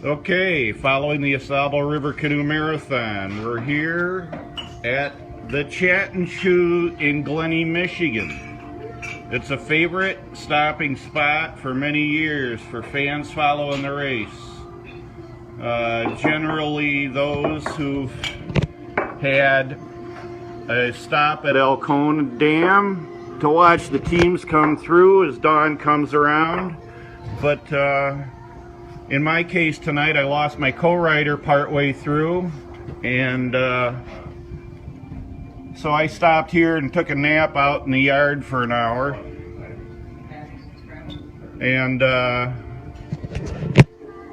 Okay, following the AuSable River Canoe Marathon, we're here at the Chat and Chew in Glenny, Michigan. It's a favorite stopping spot for many years for fans following the race. Generally those who've had a stop at Elkhorn Dam to watch the teams come through as dawn comes around. But in my case tonight, I lost my co-rider partway through, and so I stopped here and took a nap out in the yard for an hour. And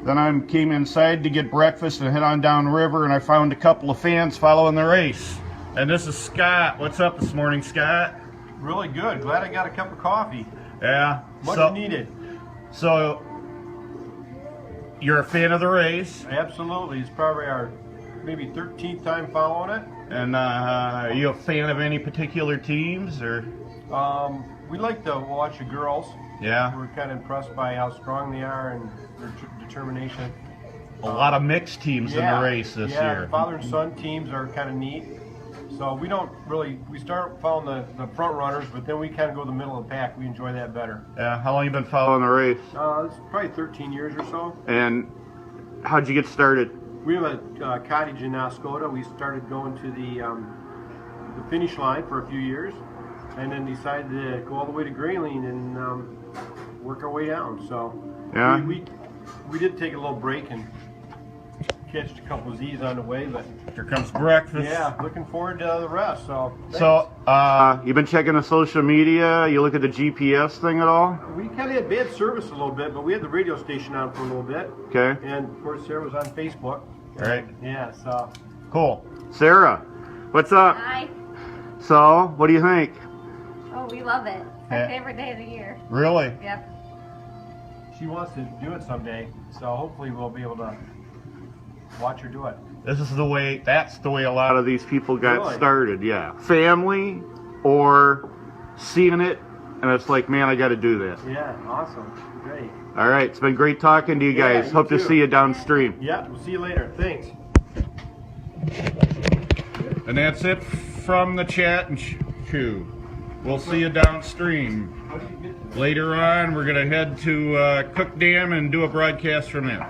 then I came inside to get breakfast and head on down river, and I found a couple of fans following the race. And this is Scott. What's up this morning, Scott? Really good. Glad I got a cup of coffee. Yeah. Much needed. So, you're a fan of the race? Absolutely. It's probably our maybe 13th time following it. And are you a fan of any particular teams, or? We like to watch the girls. Yeah. We're kind of impressed by how strong they are and their determination. A lot of mixed teams in the race this year. Yeah, father and son teams are kind of neat. So we don't really, we start following the front runners, but then we kind of go the middle of the pack. We enjoy that better. Yeah. How long you been following the race? It's probably 13 years or so. And how'd you get started? We have a cottage in Oscoda. We started going to the finish line for a few years, and then decided to go all the way to Grayling and work our way down. So yeah, we did take a little break and catch a couple of Z's on the way, but here comes breakfast. Yeah, looking forward to the rest. So thanks. So you've been checking the social media. You look at the GPS thing at all? We kind of had bad service a little bit, but we had the radio station on for a little bit. Okay. And of course Sarah was on Facebook. All right. Yeah. So cool. Sarah, what's up? Hi. So, what do you think? Oh, we love it. It's our favorite day of the year. Really? Yep. she wants to do it someday. So hopefully we'll be able to watch her do it. This is the way, that's the way a lot of these people got Really? started, yeah. Family or seeing it, and it's like, man, I got to do that. Yeah, awesome. Great. All right, it's been great talking to you Yeah, guys. you Hope to too. see you downstream. Yeah, we'll see you later. Thanks. And that's it from the Chat and Chew. We'll see you downstream. Later on, we're going to head to Cook Dam and do a broadcast from there.